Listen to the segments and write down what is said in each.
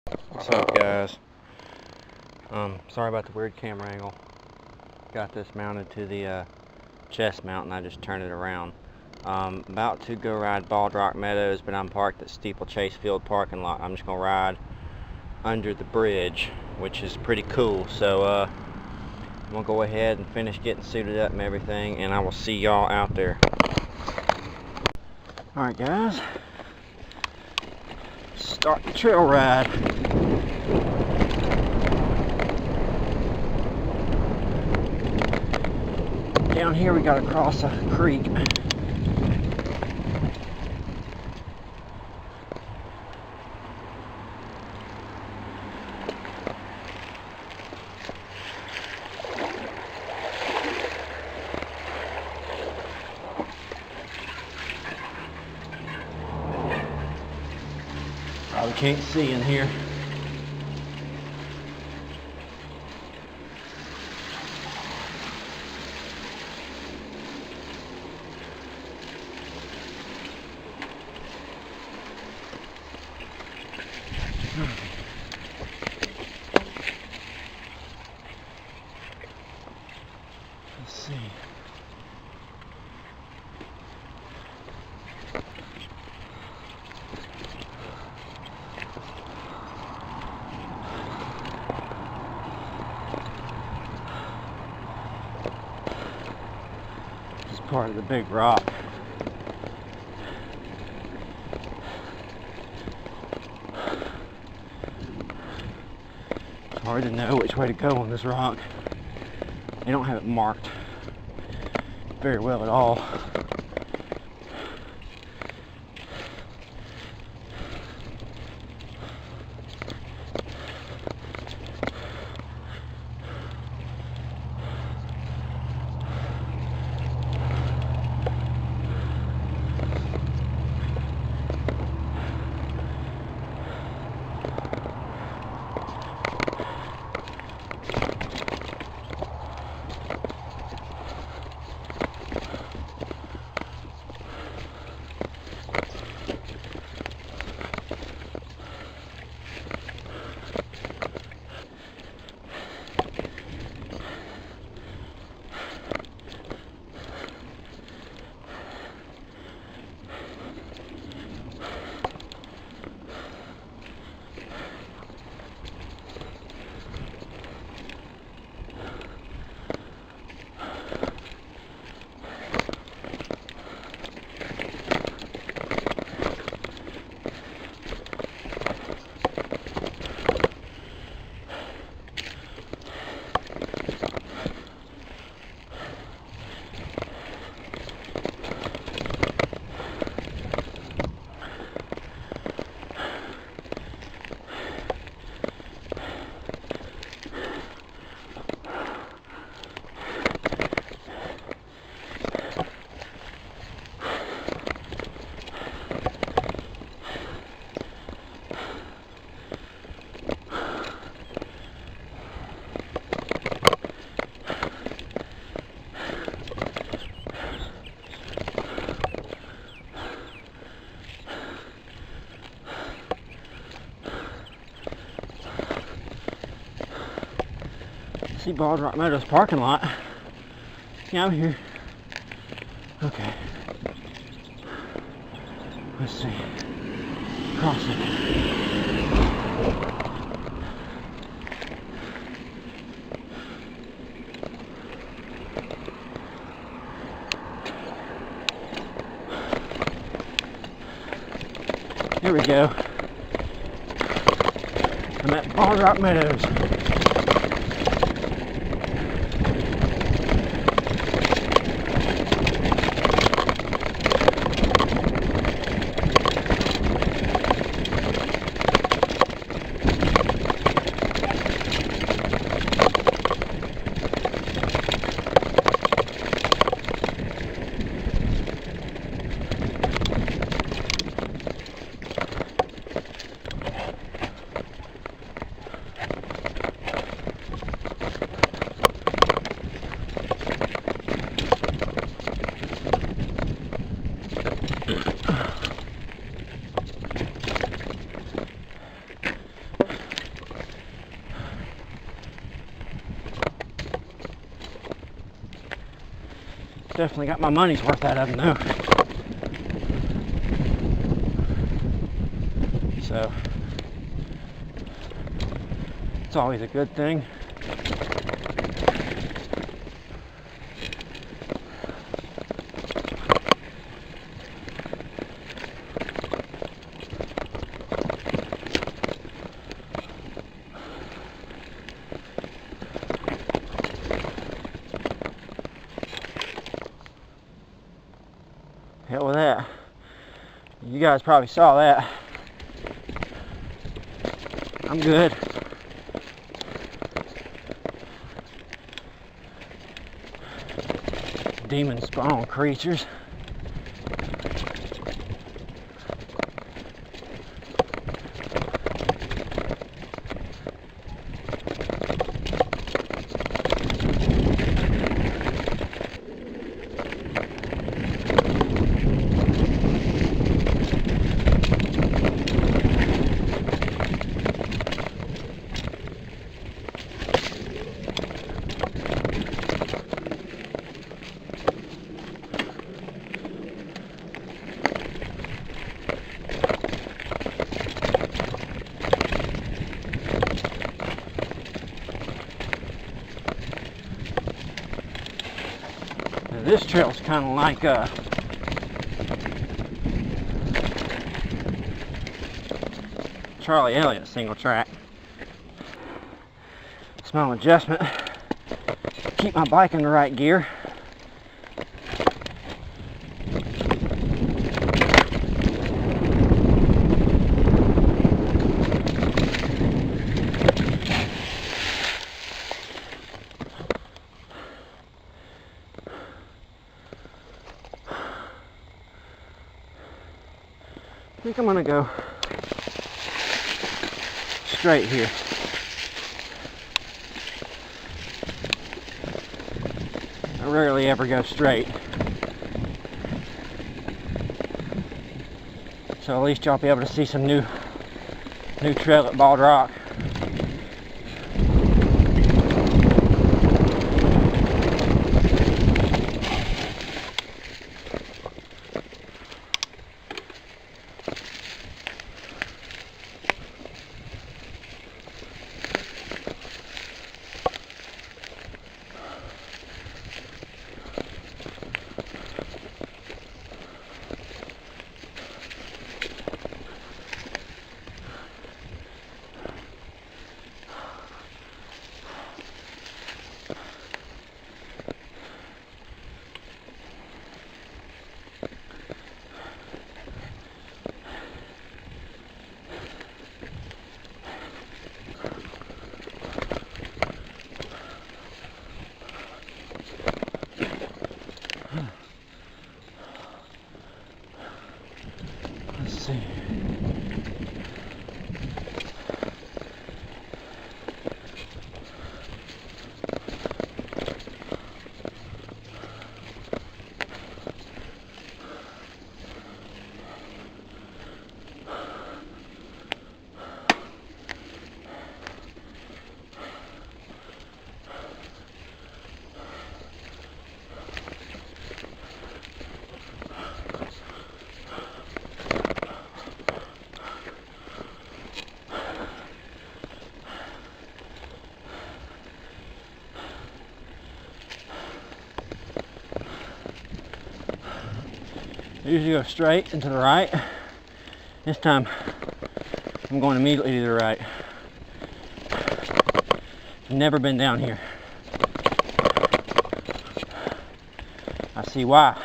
What's up, guys? Sorry about the weird camera angle. Got this mounted to the chest mount and I just turned it around. About to go ride Bald Rock Meadows, but I'm parked at Steeplechase Field parking lot. I'm just gonna ride under the bridge, which is pretty cool. So I'm gonna go ahead and finish getting suited up and everything, and I will see y'all out there. Alright guys, start the trail ride. Down here we gotta cross a creek. Probably can't see in here. Let's see. This is part of the big rock. It's hard to know which way to go on this rock. They don't have it marked very well at all. See Bald Rock Meadows parking lot. Yeah, I'm here. Okay. Let's see. Crossing. Here we go. I'm at Bald Rock Meadows. Definitely got my money's worth out of them though. So it's always a good thing. Hell with that. You guys probably saw that. I'm good. Demon spawn creatures. This trail's kind of like Charlie Elliott single track. Small adjustment. Keep my bike in the right gear. I think I'm gonna go straight here. I rarely ever go straight. So at least y'all be able to see some new trail at Bald Rock. Let's see. I usually go straight and to the right. This time I'm going immediately to the right. Never been down here. I see why.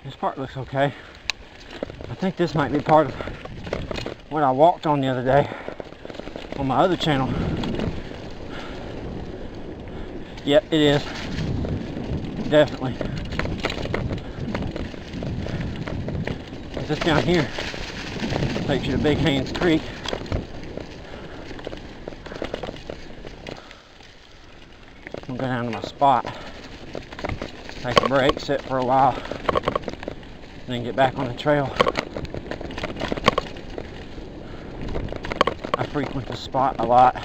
This part looks okay. I think this might be part of what I walked on the other day on my other channel. Yep, it is. Definitely. because this down here takes you to Big Hands Creek. I'm going to go down to my spot, take a break, sit for a while, and then get back on the trail. I frequent the spot a lot.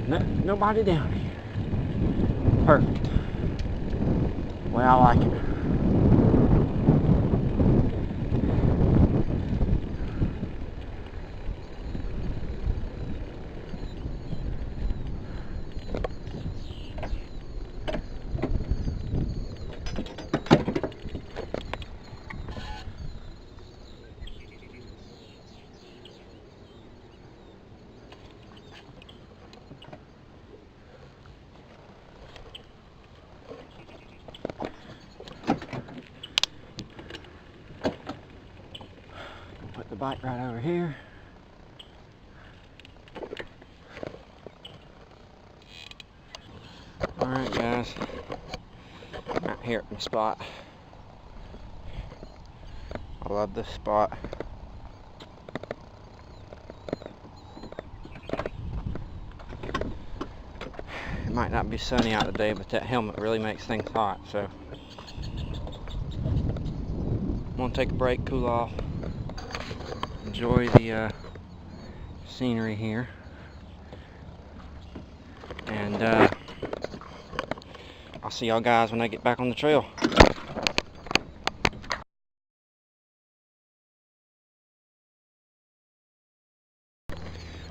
And nobody down here. Perfect. Way I like it. Put the bike right over here. Alright guys, I'm out here at my spot. I love this spot. It might not be sunny out today, but that helmet really makes things hot, so I'm gonna take a break, cool off, enjoy the scenery here, and I'll see y'all guys when I get back on the trail.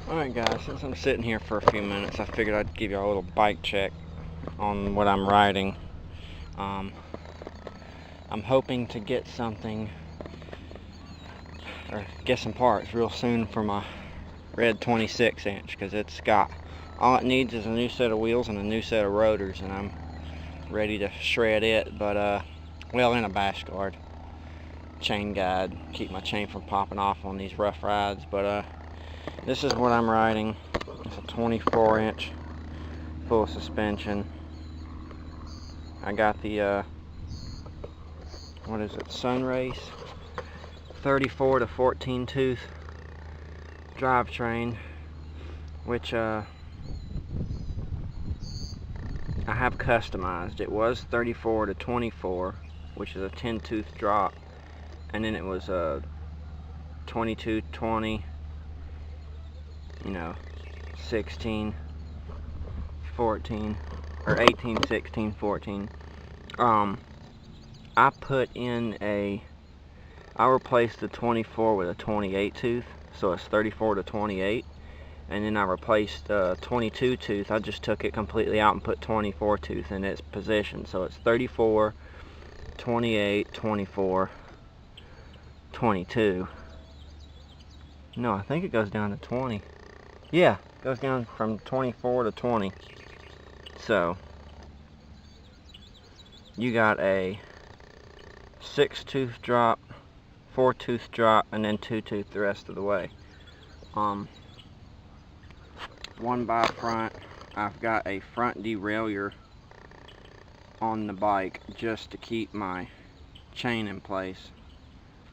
Alright guys, since I'm sitting here for a few minutes, I figured I'd give y'all a little bike check on what I'm riding. I'm hoping to get something, or get some parts real soon for my red 26-inch, because it's got, all it needs is a new set of wheels and a new set of rotors, and I'm ready to shred it. But well, in a bash guard, chain guide, keep my chain from popping off on these rough rides. But this is what I'm riding. It's a 24-inch full suspension. I got the what is it, Sunrace 34 to 14 tooth drivetrain, which I have customized. It was 34 to 24, which is a 10 tooth drop, and then it was a 22 20, you know, 16 14, or 18 16 14. I put in I replaced the 24 with a 28 tooth, so it's 34 to 28, and then I replaced 22 tooth. I just took it completely out and put 24 tooth in its position, so it's 34 28 24 22. No, I think it goes down to 20. Yeah, it goes down from 24 to 20. So you got a 6 tooth drop, 4 tooth drop, and then 2 tooth the rest of the way. One by front, I've got a front derailleur on the bike just to keep my chain in place,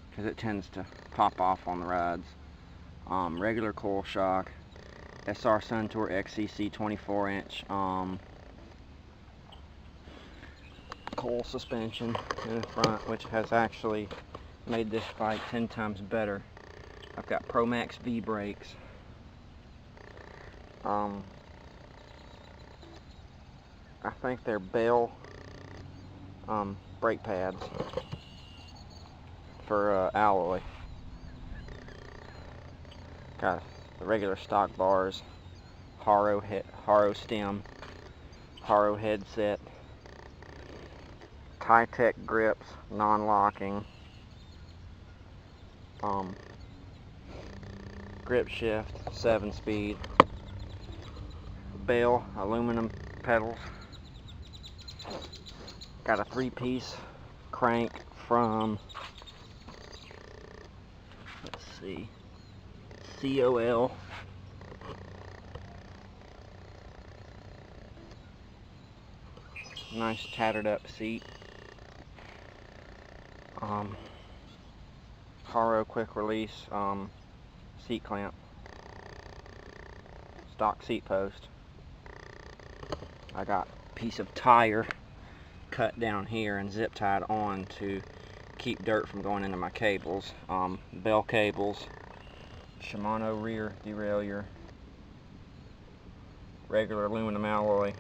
because it tends to pop off on the rides. Regular coil shock, SR Suntour XCC 24-inch coil suspension in the front, which has actually made this bike 10 times better. I've got Pro Max V brakes. I think they're Bell brake pads for alloy. Got the regular stock bars, Haro stem, Haro headset, Tech grips, non-locking, grip shift, 7-speed, Bell aluminum pedals. Got a 3-piece crank from, let's see, COL. Nice tattered up seat. Haro quick release seat clamp. Stock seat post. I got a piece of tire cut down here and zip tied on to keep dirt from going into my cables. Bell cables, Shimano rear derailleur, regular aluminum alloy,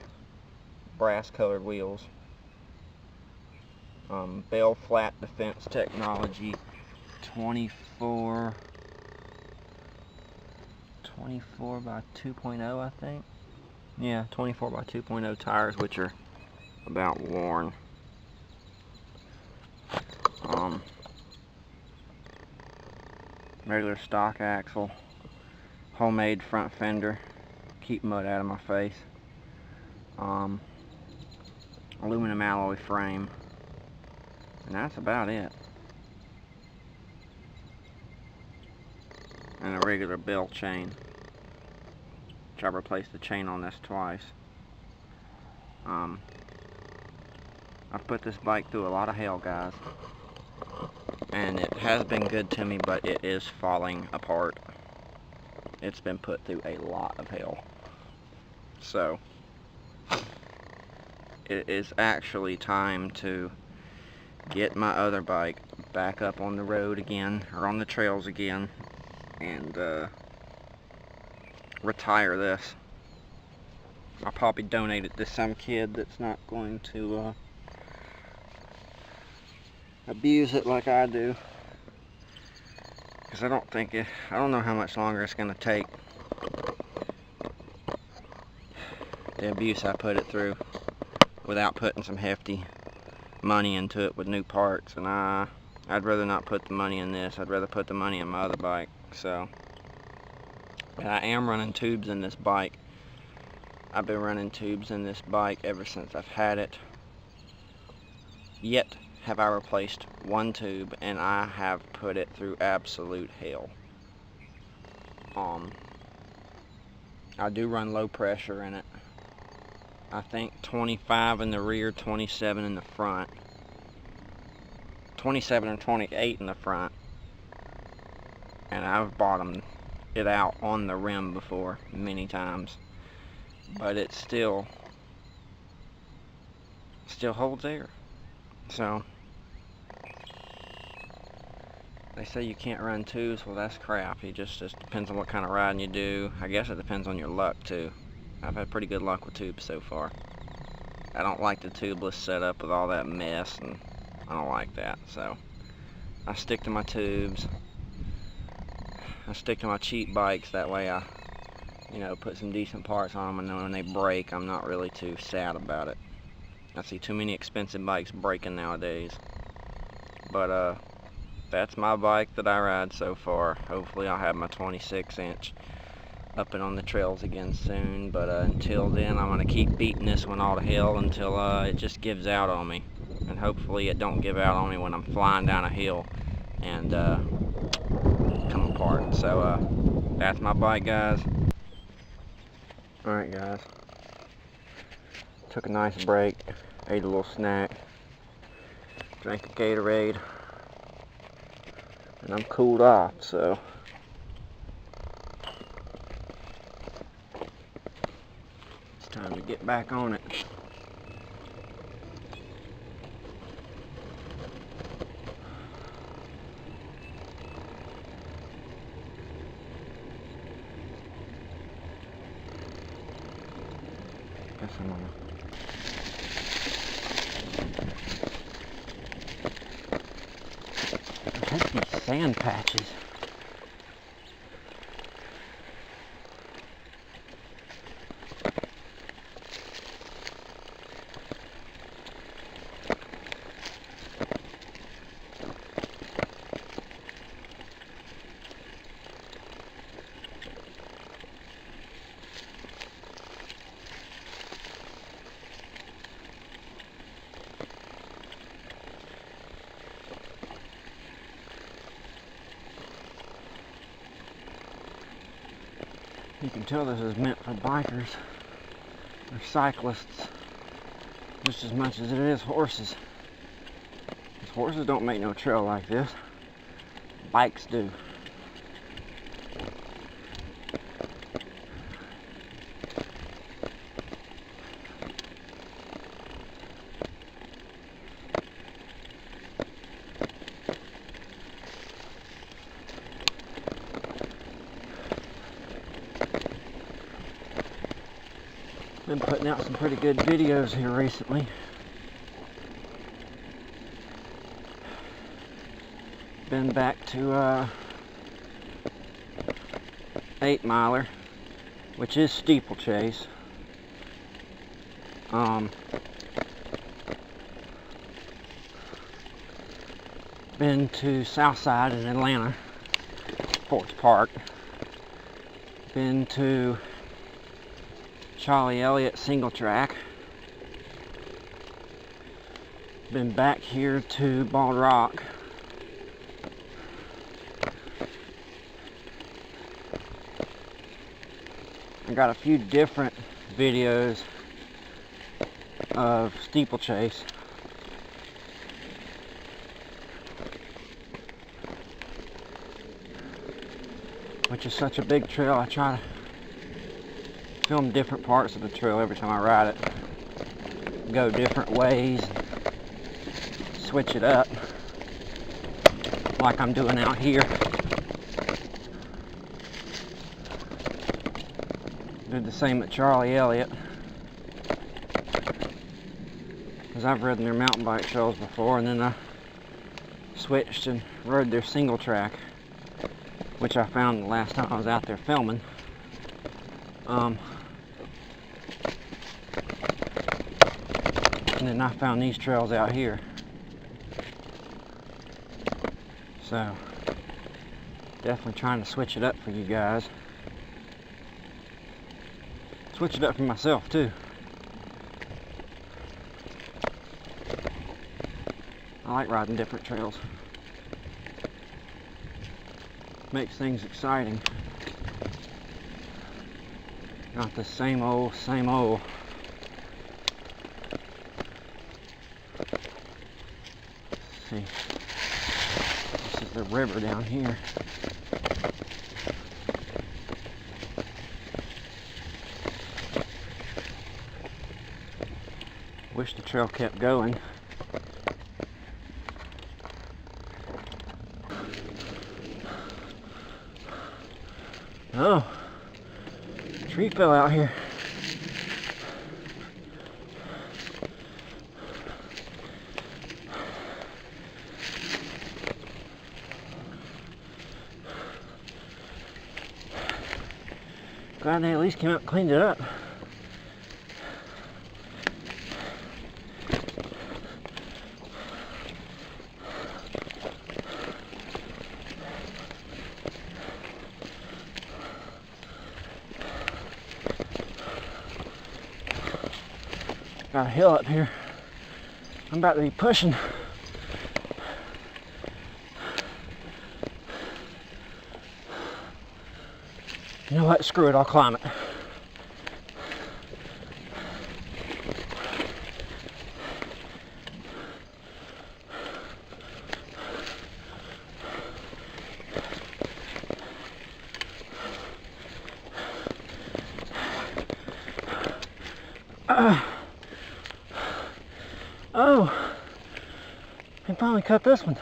brass colored wheels, Bell Flat Defense Technology 24 by 2.0, I think. Yeah, 24 by 2.0 tires, which are about worn. Regular stock axle, homemade front fender, keep mud out of my face. Aluminum alloy frame, and that's about it. And a regular bell chain, which I replaced the chain on this twice. I've put this bike through a lot of hell, guys, and it has been good to me, but it is falling apart. It's been put through a lot of hell. So it is actually time to get my other bike back up on the road again, or on the trails again, and retire this. I'll probably donate it to some kid that's not going to abuse it like I do, because I don't know how much longer it's going to take, the abuse I put it through, without putting some hefty money into it with new parts. And I'd rather not put the money in this. I'd rather put the money in my other bike. So, and I am running tubes in this bike. I've been running tubes in this bike ever since I've had it. Yet have I replaced one tube, and I have put it through absolute hell. I do run low pressure in it. I think 25 in the rear, 27 in the front. 27 and 28 in the front. And I've bottomed it out on the rim before many times. But it still holds air. So they say you can't run tubes. Well, that's crap. It just depends on what kind of riding you do. I guess it depends on your luck too. I've had pretty good luck with tubes so far. I don't like the tubeless setup with all that mess, and I don't like that. So I stick to my tubes. I stick to my cheap bikes. That way I, put some decent parts on them, and then when they break, I'm not really too sad about it. I see too many expensive bikes breaking nowadays. But that's my bike that I ride so far. Hopefully I'll have my 26-inch up and on the trails again soon, but until then I'm going to keep beating this one all to hell until it just gives out on me, and hopefully it don't give out on me when I'm flying down a hill and come apart. So that's my bike, guys. Alright guys, took a nice break, ate a little snack, drank a Gatorade, and I'm cooled off. So time to get back on it. Guess I'm on I hate these sand patches. You can tell this is meant for bikers or cyclists. just as much as it is horses. Because horses don't make no trail like this. Bikes do. Been putting out some pretty good videos here recently. Been back to 8 miler, which is steeplechase. Been to Southside in Atlanta, Forest Park. Been to Charlie Elliott single track. Been back here to Bald Rock. I got a few different videos of steeplechase. Which is such a big trail, I try to film different parts of the trail every time I ride it. Go different ways, switch it up, like I'm doing out here. Did the same at Charlie Elliott, because I've ridden their mountain bike trails before, and then I switched and rode their single track, which I found the last time I was out there filming. And then I found these trails out here. So, definitely trying to switch it up for you guys. Switch it up for myself too. I like riding different trails. Makes things exciting. Not the same old, same old. Let's see. This is the river down here. Wish the trail kept going. Oh, tree fell out here. Glad they at least came out and cleaned it up. Got a hill up here. I'm about to be pushing. You know what? Screw it, I'll climb it. Oh, I finally cut this one.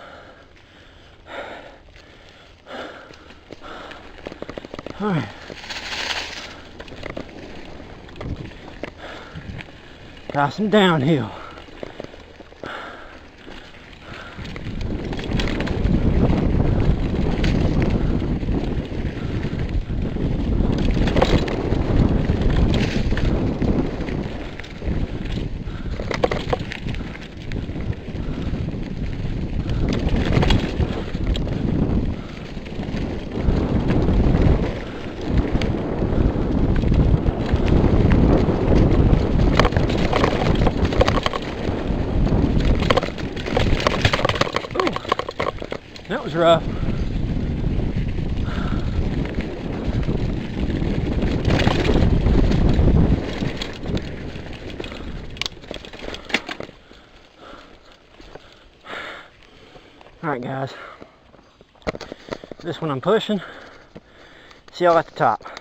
All right. Got some downhill. That was rough. Alright guys, this one I'm pushing. See y'all at the top.